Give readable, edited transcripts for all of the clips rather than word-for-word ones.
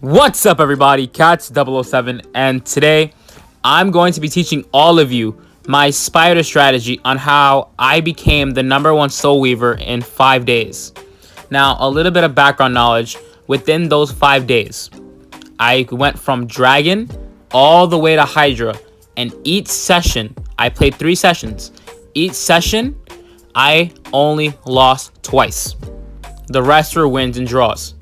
What's up, everybody? Cats007, and today I'm going to be teaching all of you my spider strategy on how I became the #1 soul weaver in 5 days. Now, a little bit of background knowledge. Within those 5 days, I went from dragon all the way to hydra, and each session, I played 3 sessions. Each session, I only lost twice. The rest were wins and draws.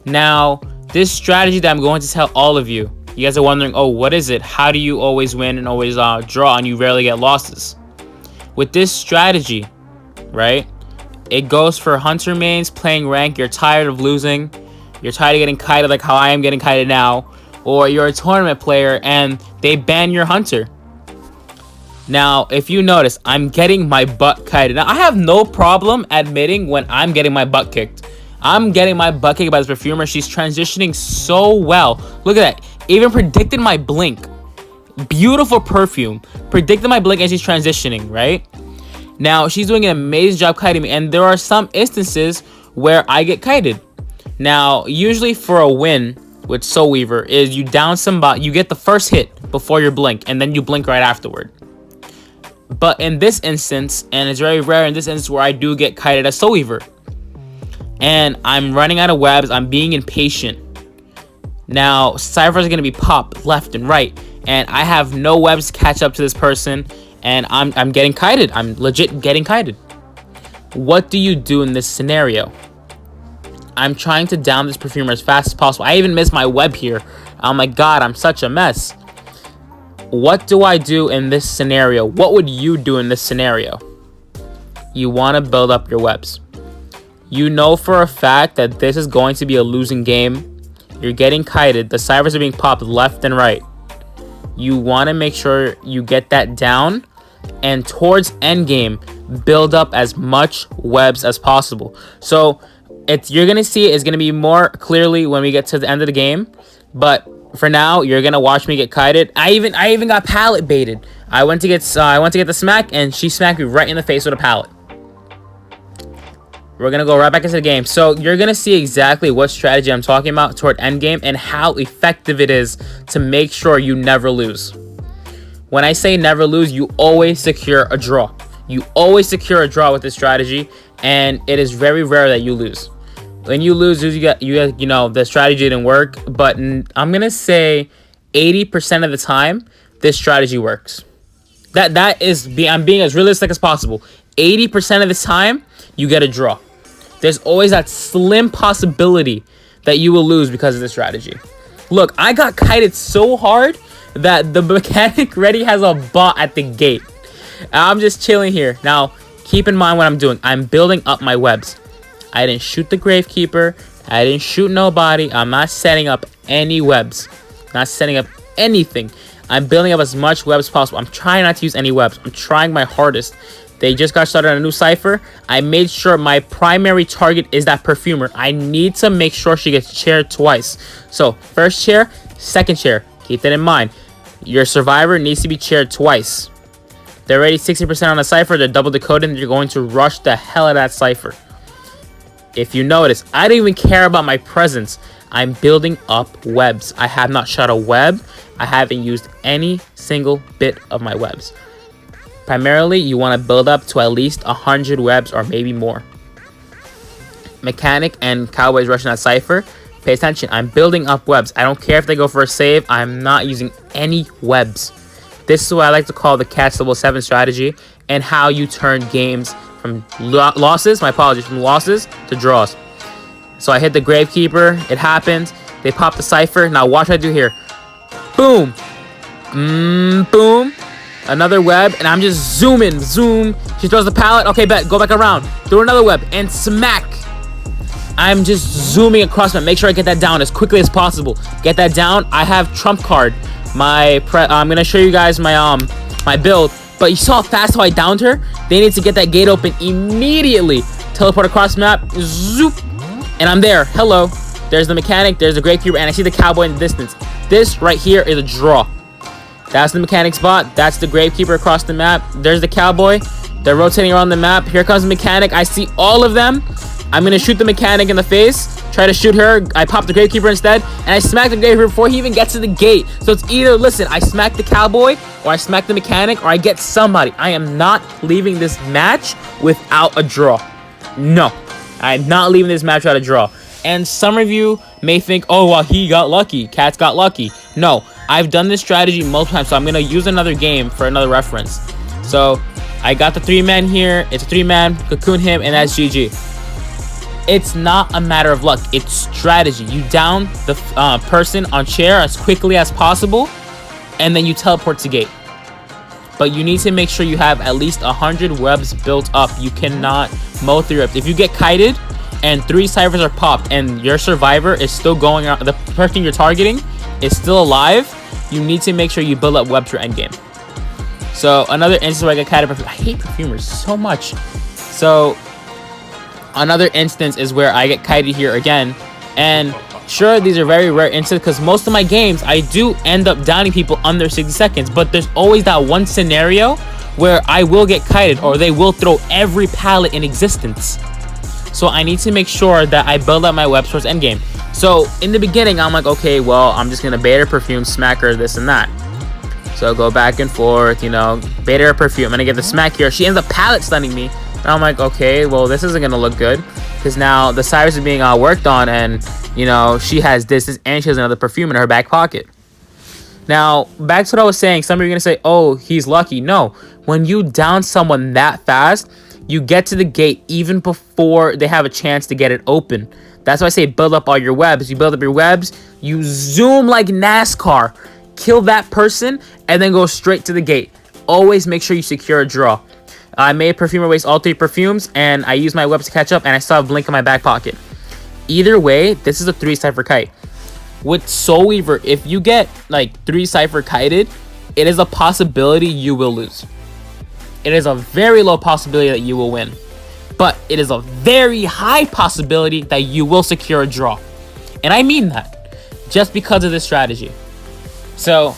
Now, this strategy that I'm going to tell all of you, you guys are wondering, oh, what is it? How do you always win and always draw and you rarely get losses? With this strategy, right, it goes for hunter mains playing rank. You're tired of losing. You're tired of getting kited like how I am getting kited now. Or you're a tournament player and they ban your hunter. Now, if you notice, I'm getting my butt kited. Now, I have no problem admitting when I'm getting my butt kicked. I'm getting my butt kicked by this perfumer. She's transitioning so well. Look at that. Even predicted my blink. Beautiful perfume. Predicted my blink as she's transitioning, right? Now, she's doing an amazing job kiting me. And there are some instances where I get kited. Now, usually for a win with Soul Weaver is you down somebody. You get the first hit before your blink. And then you blink right afterward. But in this instance, and it's very rare in this instance where I do get kited as Soul Weaver. And I'm running out of webs. I'm being impatient. Now, ciphers are going to be popped left and right. And I have no webs to catch up to this person. And I'm getting kited. I'm legit getting kited. What do you do in this scenario? I'm trying to down this perfumer as fast as possible. I even missed my web here. Oh my god, I'm such a mess. What do I do in this scenario? What would you do in this scenario? You want to build up your webs. You know for a fact that this is going to be a losing game. You're getting kited. The ciphers are being popped left and right. You want to make sure you get that down. And towards endgame, build up as much webs as possible. So you're going to see it's going to be more clearly when we get to the end of the game. But for now, you're going to watch me get kited. I even got pallet baited. I went to get the smack, and she smacked me right in the face with a pallet. We're going to go right back into the game. So you're going to see exactly what strategy I'm talking about toward endgame and how effective it is to make sure you never lose. When I say never lose, you always secure a draw. You always secure a draw with this strategy, and it is very rare that you lose. When you lose, you know, the strategy didn't work, but I'm going to say 80% of the time, this strategy works. I'm being as realistic as possible. 80% of the time, you get a draw. There's always that slim possibility that you will lose because of this strategy. Look, I got kited so hard that the mechanic already has a bot at the gate. I'm just chilling here. Now, keep in mind what I'm doing. I'm building up my webs. I didn't shoot the Gravekeeper. I didn't shoot nobody. I'm not setting up any webs. Not setting up anything. I'm building up as much webs as possible. I'm trying not to use any webs. I'm trying my hardest. They just got started on a new cipher. I made sure my primary target is that perfumer. I need to make sure she gets chaired twice. So, first chair, second chair. Keep that in mind. Your survivor needs to be chaired twice. They're already 60% on the cipher. They're double decoded, and you're going to rush the hell out of that cipher. If you notice, I don't even care about my presence. I'm building up webs. I have not shot a web. I haven't used any single bit of my webs. Primarily, you want to build up to at least 100 webs or maybe more. Mechanic and Cowboys rushing that cipher. Pay attention. I'm building up webs. I don't care if they go for a save. I'm not using any webs. This is what I like to call the Cats007 strategy and how you turn games from losses, from losses to draws. So I hit the Gravekeeper. It happens. They pop the cipher. Now watch what I do here. Boom. Boom. Another web, and I'm just zooming. Zoom. She throws the pallet. Okay, bet. Go back around. Throw another web, and smack. I'm just zooming across them. Make sure I get that down as quickly as possible. Get that down. I have trump card. I'm gonna show you guys my my build. But you saw how fast how I downed her. They need to get that gate open immediately. Teleport across map. Zoop. And I'm there. Hello. There's the mechanic. There's the Gravekeeper, and I see the Cowboy in the distance. This right here is a draw. That's the mechanic spot. That's the Gravekeeper across the map. There's the Cowboy. They're rotating around the map. Here comes the mechanic. I see all of them. I'm going to shoot the mechanic in the face, try to shoot her. I pop the gravekeeper instead, and I smack the gravekeeper before he even gets to the gate. So it's either, listen, I smack the cowboy, or I smack the mechanic, or I get somebody. I am not leaving this match without a draw. No, I'm not leaving this match without a draw. And some of you may think, oh, well, he got lucky. Cats got lucky. No, I've done this strategy multiple times, so I'm going to use another game for another reference. So I got the 3-man here. It's a 3-man, cocoon him, and that's GG. It's not a matter of luck. It's strategy. You down the person on chair as quickly as possible, and then you teleport to gate. But you need to make sure you have at least 100 webs built up. You cannot mow through webs. If you get kited and 3 ciphers are popped and your survivor is still going around, the person you're targeting is still alive, you need to make sure you build up webs for endgame. So another instance where I get kited. I hate perfumers so much. So another instance is where I get kited here again, and sure, these are very rare instances because most of my games I do end up downing people under 60 seconds, but there's always that one scenario where I will get kited or they will throw every pallet in existence. So I need to make sure that I build up my webs towards endgame. So in the beginning, I'm like, okay, well, I'm just gonna bait her perfume, smack her, this and that. So go back and forth, you know, bait her perfume, and I get the smack here. She ends up pallet stunning me. And I'm like, okay, well, this isn't gonna look good because now the cyrus is being worked on, and you know she has this, and she has another perfume in her back pocket. Now back to what I was saying. Some of you are gonna say, oh, he's lucky. No, when you down someone that fast, you get to the gate even before they have a chance to get it open. That's why I say build up all your webs. You build up your webs, you zoom like NASCAR, kill that person, and then go straight to the gate. Always make sure you secure a draw. I made perfumer waste all 3 perfumes, and I used my webs to catch up, and I still have blink in my back pocket. Either way, this is a 3 cipher kite. With Soul Weaver, if you get like 3 cipher kited, it is a possibility you will lose. It is a very low possibility that you will win, but it is a very high possibility that you will secure a draw. And I mean that just because of this strategy. So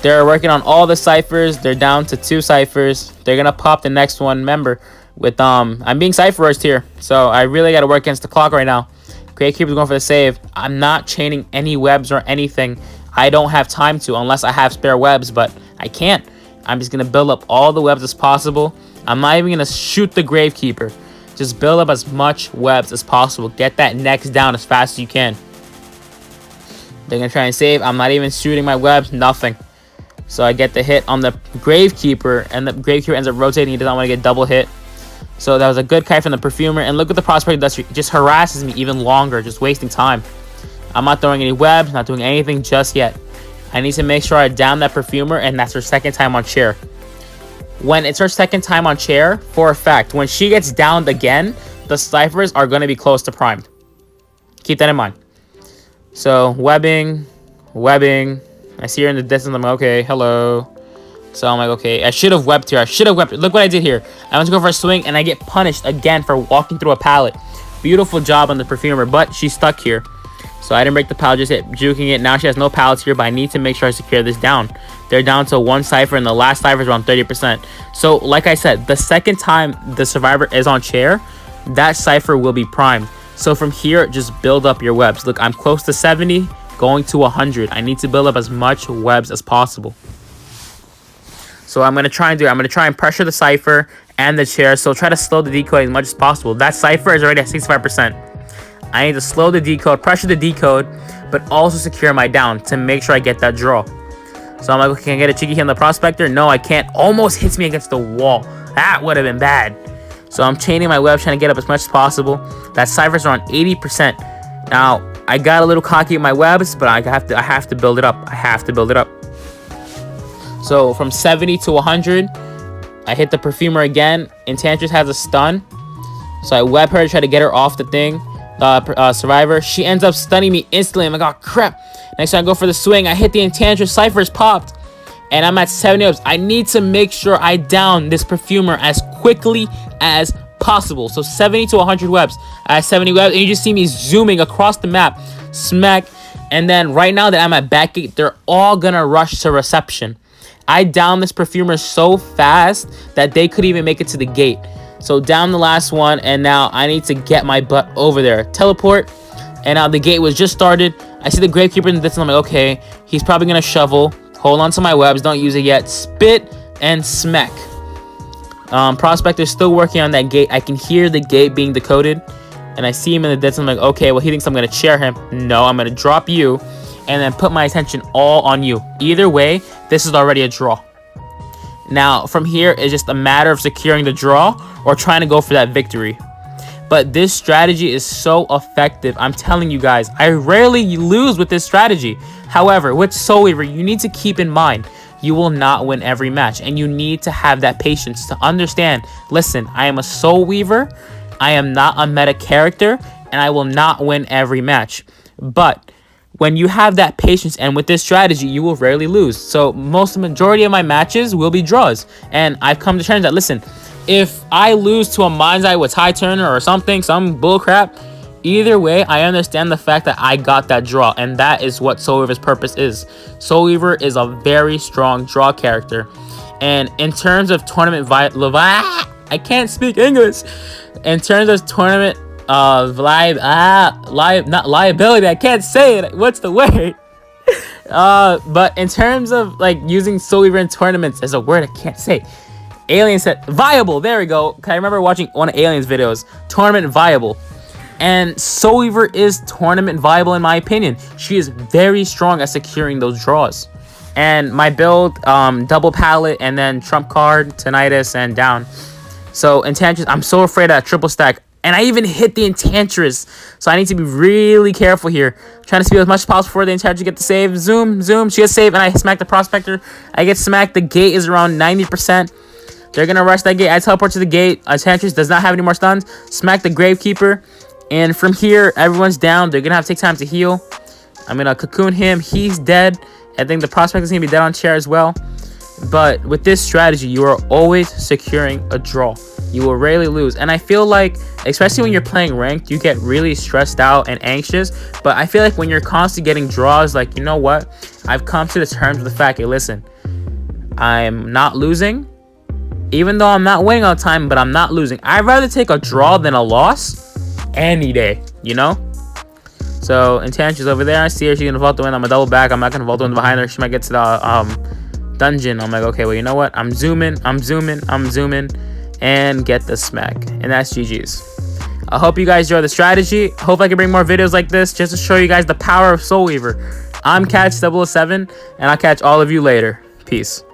they're working on all the ciphers. They're down to 2 ciphers. They're gonna pop the next one. Remember, with I'm being cipherist here, so I really got to work against the clock right now. Gravekeeper's going for the save. I'm not chaining any webs or anything. I don't have time to unless I have spare webs, but I can't. I'm just gonna build up all the webs as possible. I'm not even gonna shoot the Gravekeeper. Just build up as much webs as possible. Get that next down as fast as you can. They're gonna try and save. I'm not even shooting my webs, nothing. So I get the hit on the Gravekeeper, and the Gravekeeper ends up rotating. He doesn't want to get double hit. So that was a good kite from the perfumer. And look at the prospect does. Just harasses me even longer, just wasting time. I'm not throwing any webs, not doing anything just yet. I need to make sure I down that perfumer, and that's her second time on chair. When it's her second time on chair, for a fact, when she gets downed again, the ciphers are going to be close to primed. Keep that in mind. So webbing. I see her in the distance. I'm like, okay, hello. So I'm like, okay, I should have webbed here. Look what I did here. I went to go for a swing, and I get punished again for walking through a pallet. Beautiful job on the perfumer, but she's stuck here. So I didn't break the pallet, just hit juking it. Now she has no pallets here, but I need to make sure I secure this down. They're down to 1 cipher, and the last cipher is around 30%. So like I said, the second time the survivor is on chair, that cipher will be primed. So from here, just build up your webs. Look, I'm close to 70, going to 100. I need to build up as much webs as possible. So I'm going to try and pressure the cipher and the chair. So try to slow the decode as much as possible. That cipher is already at 65%. I need to slow the decode, pressure the decode, but also secure my down to make sure I get that draw. So I'm like, okay, can I get a cheeky hit on the prospector? No, I can't. Almost hits me against the wall. That would have been bad. So I'm chaining my web, trying to get up as much as possible. That cipher's around 80%. Now, I got a little cocky with my webs, but I have to build it up. I have to build it up. So from 70 to 100, I hit the perfumer again. Enchantress has a stun. So I web her to try to get her off the thing. Survivor. She ends up stunning me instantly. I'm like, oh crap. Next time I go for the swing, I hit the Enchantress. Cipher's popped. And I'm at 70 webs. I need to make sure I down this perfumer as quickly as possible. So 70 to 100 webs. I have 70 webs. And you just see me zooming across the map. Smack. And then right now that I'm at back gate, they're all gonna rush to reception. I downed this perfumer so fast that they couldn't even make it to the gate. So down the last one, and now I need to get my butt over there. Teleport, and now the gate was just started. I see the Gravekeeper in the distance. I'm like, okay, he's probably gonna shovel. Hold on to my webs, don't use it yet. Spit and smack. Prospector's still working on that gate. I can hear the gate being decoded, and I see him in the distance. I'm like, okay, well, he thinks I'm gonna chair him. No, I'm gonna drop you, and then put my attention all on you. Either way, this is already a draw. Now, from here, it's just a matter of securing the draw or trying to go for that victory. But this strategy is so effective. I'm telling you guys, I rarely lose with this strategy. However, with Soul Weaver, you need to keep in mind, you will not win every match. And you need to have that patience to understand, listen, I am a Soul Weaver. I am not a meta character, and I will not win every match. But when you have that patience and with this strategy, you will rarely lose. So the majority of my matches will be draws. And I've come to terms that, listen, if I lose to a Mind's Eye with Ty Turner or something, some bullcrap, either way, I understand the fact that I got that draw. And that is what Soul Weaver's purpose is. Soul Weaver is a very strong draw character. And in terms of tournament I can't speak English. In terms of tournament not liability, I can't say it. What's the word? But in terms of like using Soul Weaver in tournaments is a word I can't say. Alien said viable. There we go. I remember watching one of Alien's videos. Tournament viable. And Soul Weaver is tournament viable in my opinion. She is very strong at securing those draws. And my build, double pallet and then trump card, Tinnitus, and down. So Enchantress, I'm so afraid of that triple stack. And I even hit the Enchantress. So I need to be really careful here. Trying to speed as much as possible before the Enchantress get the save. Zoom. She gets saved, and I smack the Prospector. I get smacked. The gate is around 90%. They're going to rush that gate. I teleport to the gate. Enchantress does not have any more stuns. Smack the Gravekeeper. And from here, everyone's down. They're going to have to take time to heal. I'm going to cocoon him. He's dead. I think the Prospector is going to be dead on chair as well. But with this strategy, you are always securing a draw. You will rarely lose. And I feel like, especially when you're playing ranked, you get really stressed out and anxious. But I feel like when you're constantly getting draws, like, you know what? I've come to the terms with the fact, hey, listen, I'm not losing. Even though I'm not winning all the time, but I'm not losing. I'd rather take a draw than a loss any day, you know? So, Enchantress over there. I see her. She's going to vault the win. I'm going to double back. I'm not going to vault the win behind her. She might get to the dungeon. I'm like, okay, well, you know what? I'm zooming, and get the smack. And that's GG's. I hope you guys enjoy the strategy. Hope I can bring more videos like this just to show you guys the power of Soul Weaver. I'm Catch007, and I'll catch all of you later. Peace.